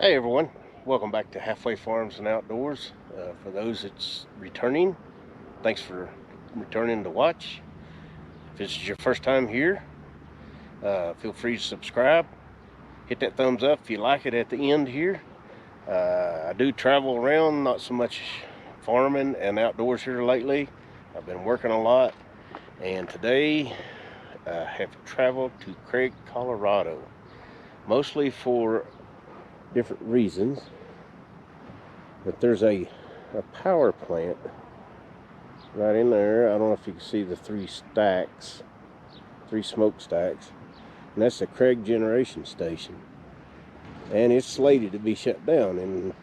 Hey everyone, welcome back to Halfway Farms and Outdoors. For those that's returning, thanks for returning to watch. If this is your first time here, feel free to subscribe. Hit that thumbs up if you like it at the end here. I do travel around, not so much farming and outdoors here lately. I've been working a lot, and today I have traveled to Craig, Colorado, mostly for different reasons. But there's a power plant right in there. I don't know if you can see the three smokestacks, and that's the Craig Generation Station, and it's slated to be shut down in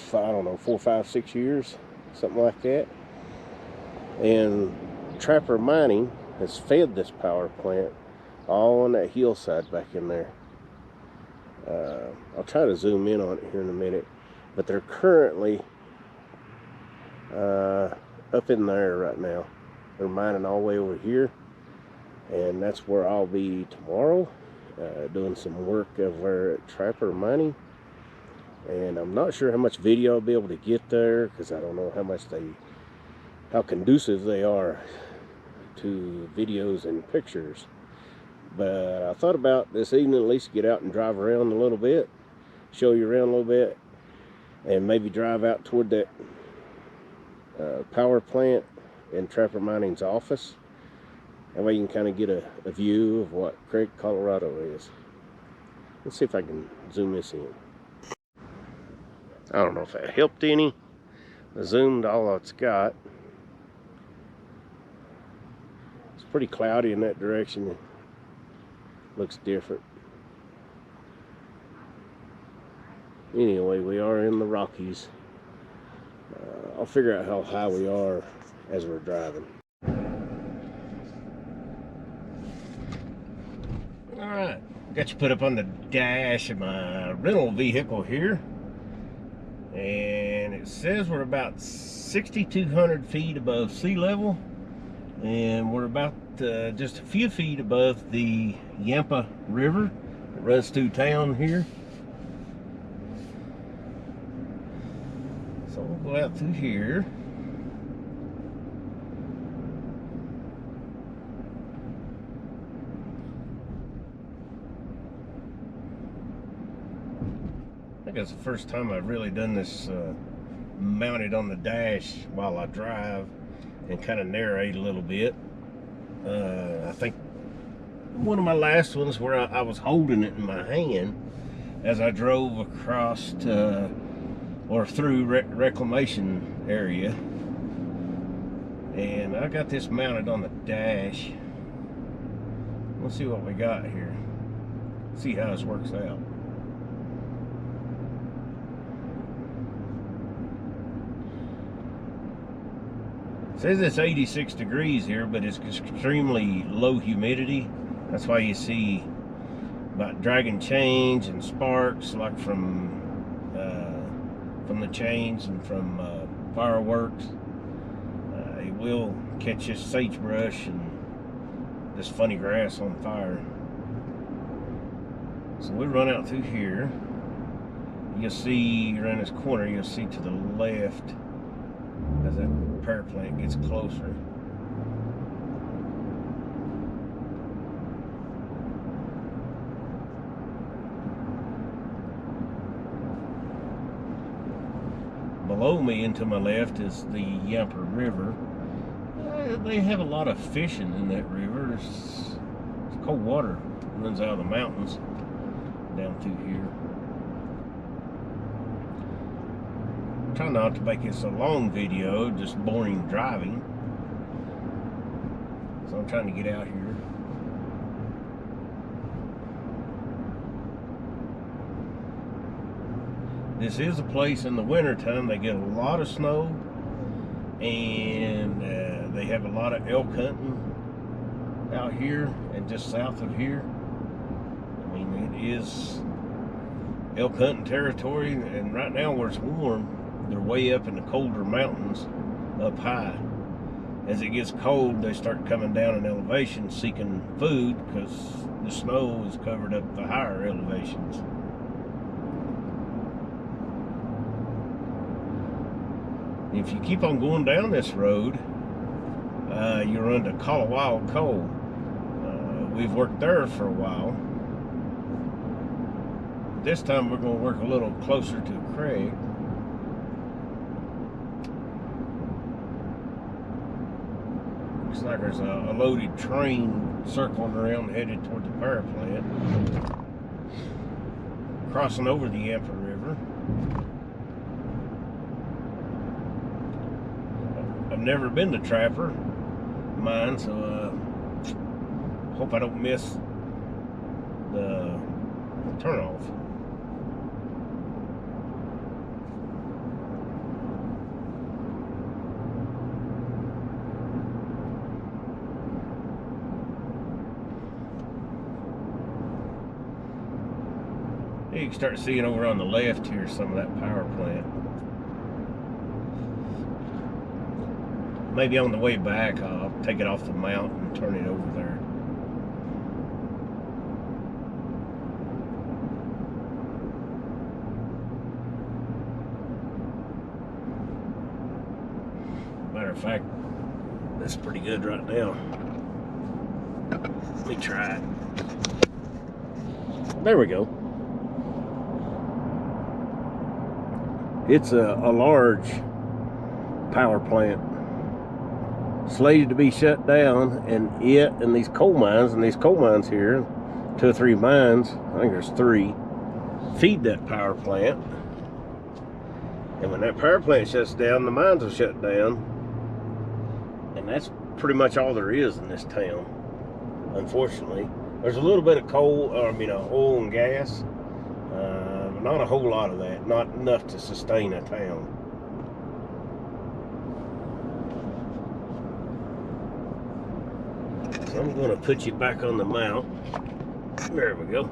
I don't know, 4, 5, 6 years, something like that. And Trapper Mining has fed this power plant all on that hillside back in there. I'll try to zoom in on it here in a minute, but they're currently up in there right now. They're mining all the way over here, and that's where I'll be tomorrow, doing some work over at Trapper Mining. And I'm not sure how much video I'll be able to get there, because I don't know how conducive they are to videos and pictures. But I thought about this evening at least get out and drive around a little bit, show you around a little bit, and maybe drive out toward that power plant and Trapper Mining's office. That way you can kind of get a view of what Craig, Colorado is. Let's see if I can zoom this in. I don't know if that helped any. I zoomed all it's got. It's pretty cloudy in that direction. Looks different. Anyway, we are in the Rockies. I'll figure out how high we are as we're driving. Alright, got you put up on the dash of my rental vehicle here. And it says we're about 6,200 feet above sea level. And we're about just a few feet above the Yampa River that runs through town here. So we'll go out through here. I think that's the first time I've really done this mounted on the dash while I drive and kind of narrate a little bit. I think one of my last ones where I was holding it in my hand as I drove across or through reclamation area, and I got this mounted on the dash. Let's see what we got here, see how this works out. It says it's 86 degrees here, but it's extremely low humidity. That's why you see about dragging chains and sparks, like from the chains and from fireworks. It will catch this sagebrush and this funny grass on fire. So we run out through here. You'll see around this corner, you'll see to the left as that power plant gets closer. Below me and to my left is the Yampa River. They have a lot of fishing in that river. It's cold water. It runs out of the mountains down through here. Try not to make this a long video, just boring driving. So I'm trying to get out here. This is a place in the winter time they get a lot of snow, and they have a lot of elk hunting out here and just south of here. I mean, it is elk hunting territory, and right now where it's warm, they're way up in the colder mountains up high. As it gets cold, they start coming down in elevation seeking food because the snow has covered up the higher elevations. If you keep on going down this road, you run to Colorado Coal. We've worked there for a while. This time we're going to work a little closer to Craig. Looks like there's a loaded train circling around headed toward the power plant. Crossing over the Yampa River. I've never been to Trapper Mine, so hope I don't miss the turnoff. You can start seeing over on the left here some of that power plant. Maybe on the way back I'll take it off the mount and turn it over there. Matter of fact, that's pretty good right now. Let me try it. There we go. It's a large power plant, slated to be shut down, and it and these coal mines here, 2 or 3 mines, I think there's 3, feed that power plant. And when that power plant shuts down, the mines will shut down. And that's pretty much all there is in this town, unfortunately. There's a little bit of coal, oil and gas, but not a whole lot of that, not enough to sustain a town. So I'm going to put you back on the mount. There we go.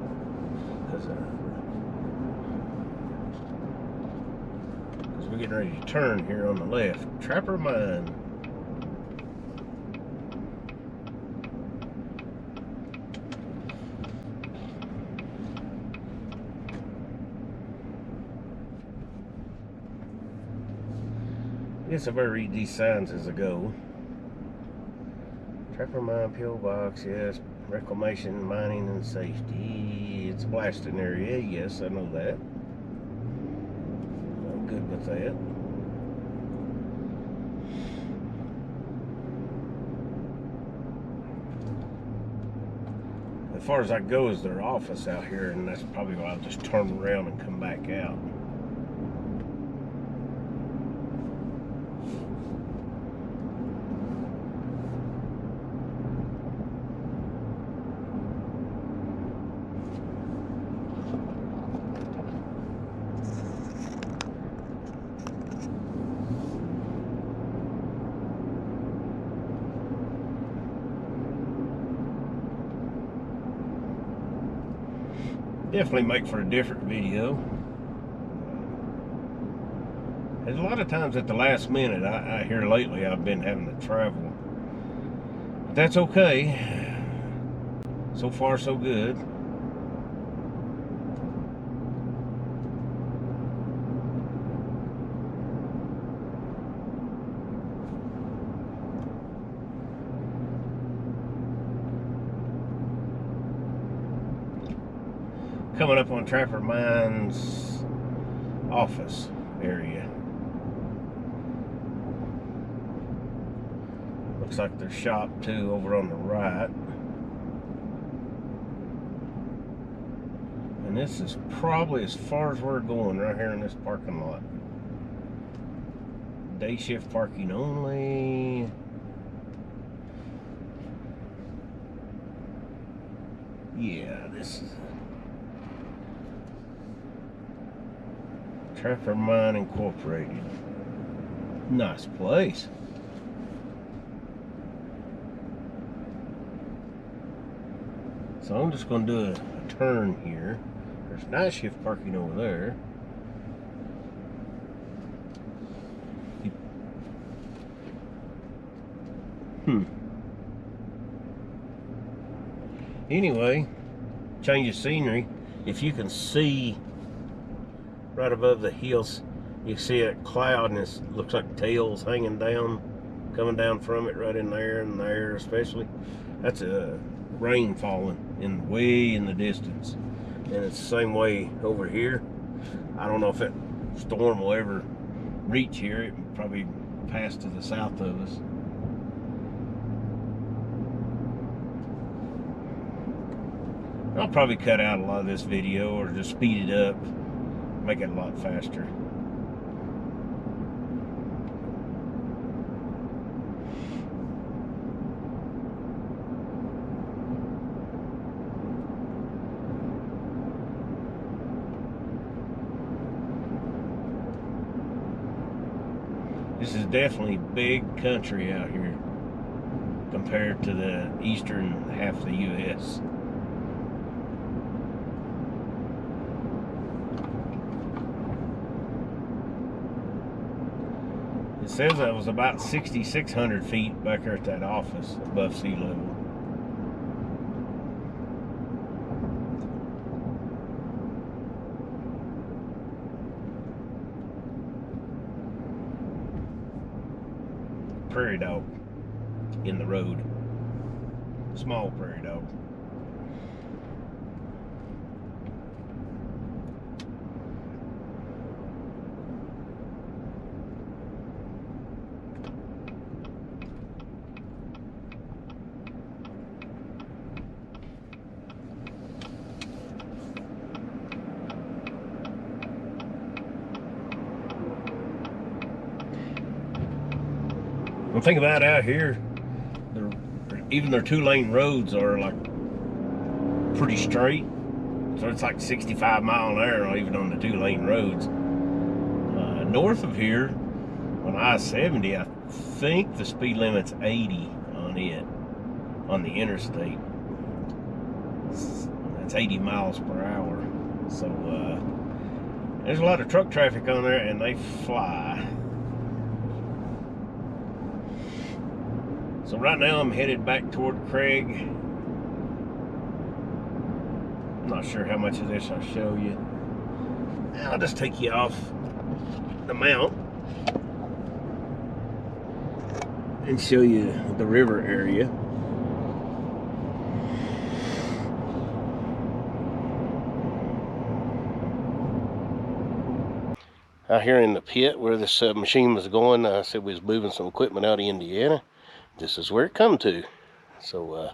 Because we're getting ready to turn here on the left. Trapper Mine. I guess I better read these signs as I go. Trapper Mine, pillbox, yes. Reclamation, mining, and safety. It's a blasting area, yes, I know that. I'm good with that. As far as I go is their office out here, and that's probably why I'll just turn around and come back out. Definitely make for a different video. There's a lot of times at the last minute, I hear lately I've been having to travel. But that's okay. So far, so good. Coming up on Trapper Mine's office area. Looks like there's shop too over on the right. And this is probably as far as we're going right here in this parking lot. Day shift parking only. Yeah, this is Trapper Mine Incorporated. Nice place. So I'm just going to do a turn here. There's night shift parking over there. Anyway, change of scenery. If you can see right above the hills, You see that cloud, and it looks like tails hanging down, coming down from it right in there and there especially. That's a rain falling way in the distance. And it's the same way over here. I don't know if that storm will ever reach here. It will probably pass to the south of us. I'll probably cut out a lot of this video or just speed it up, make it a lot faster. This is definitely big country out here compared to the eastern half of the U.S. It says I was about 6,600 feet back there at that office above sea level. Prairie dog in the road. Small prairie dog. One thing about out here, even their 2-lane roads are like pretty straight. So it's like 65 mile an hour even on the 2-lane roads. North of here, on I-70, I think the speed limit's 80 on it, on the interstate. That's 80 miles per hour. So there's a lot of truck traffic on there, and they fly. So right now I'm headed back toward Craig. I'm not sure how much of this I'll show you. I'll just take you off the mount and show you the river area. Out here in the pit where this machine was going, I said we was moving some equipment out of Indiana. This is where it come to. So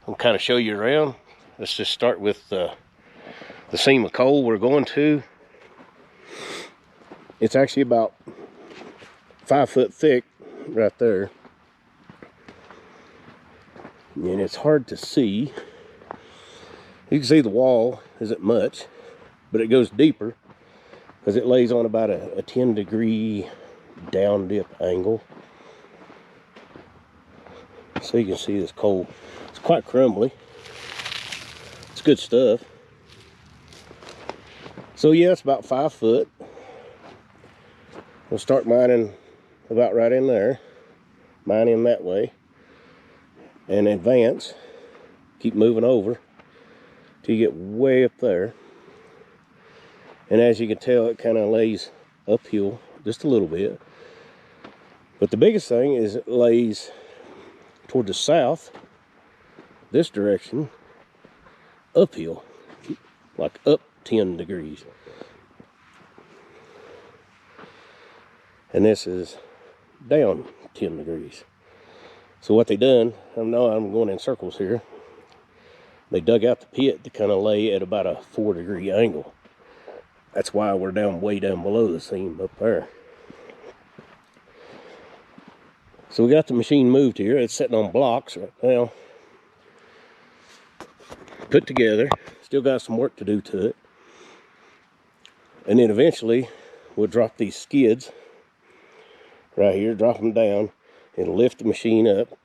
I'll kind of show you around. Let's just start with the seam of coal we're going to. It's actually about 5 foot thick right there. And it's hard to see. You can see the wall isn't much, but it goes deeper because it lays on about a 10-degree down dip angle. So you can see this coal. It's quite crumbly. It's good stuff. So yeah, it's about 5 foot. We'll start mining about right in there. Mine in that way. And advance. Keep moving over till you get way up there. And as you can tell, it kind of lays uphill just a little bit. But the biggest thing is it lays toward the south, this direction, uphill, like up 10 degrees. And this is down 10 degrees. So what they done, I know I'm going in circles here, they dug out the pit to kind of lay at about a 4-degree angle. That's why we're way down below the seam up there. So we got the machine moved here. It's sitting on blocks right now. Put together. Still got some work to do to it. And then eventually we'll drop these skids right here, drop them down, and lift the machine up.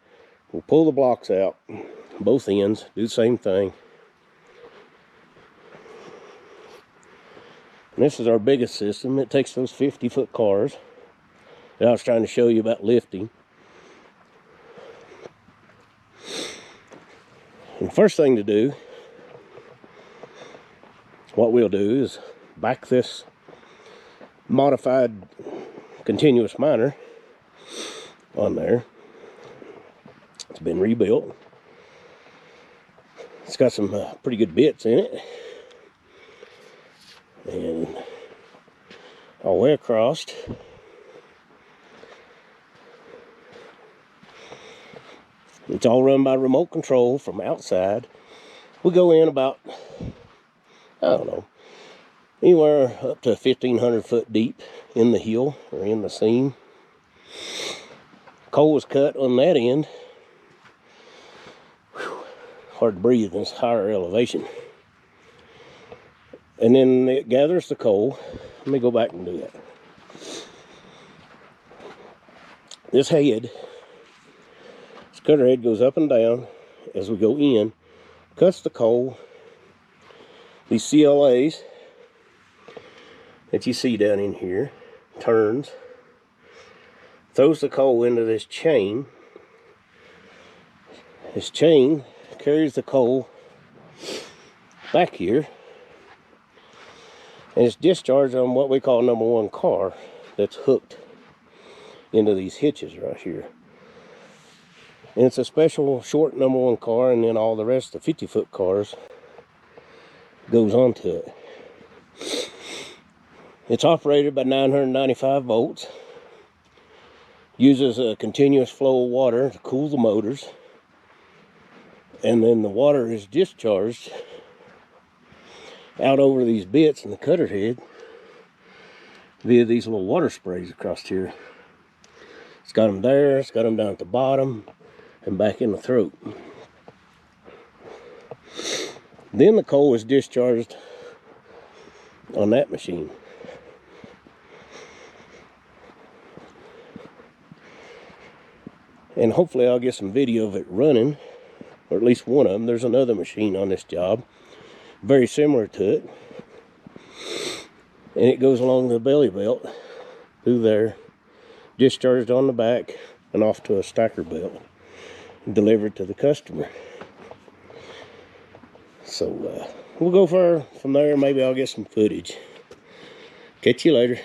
We'll pull the blocks out, both ends, do the same thing. And this is our biggest system. It takes those 50-foot cars that I was trying to show you about lifting. And first thing to do, what we'll do is back this modified continuous miner on there. It's been rebuilt. It's got some pretty good bits in it, and all the way across. It's all run by remote control from outside. We go in about, I don't know, anywhere up to 1,500 foot deep in the hill or in the seam. Coal was cut on that end. Whew, hard to breathe in this higher elevation. And then it gathers the coal. Let me go back and do that. This head, this cutter head goes up and down as we go in, cuts the coal. These CLAs that you see down in here turns, throws the coal into this chain. This chain carries the coal back here, and it's discharged on what we call number one car that's hooked into these hitches right here. And it's a special short number one car, and then all the rest of the 50-foot cars goes onto it. It's operated by 995 volts. Uses a continuous flow of water to cool the motors. And then the water is discharged out over these bits in the cutter head via these little water sprays across here. It's got them there, it's got them down at the bottom and back in the throat. Then the coal is discharged on that machine. And hopefully I'll get some video of it running, or at least one of them. There's another machine on this job, very similar to it. And it goes along the belly belt through there, discharged on the back and off to a stacker belt, and delivered to the customer. So we'll go from there. Maybe I'll get some footage. Catch you later.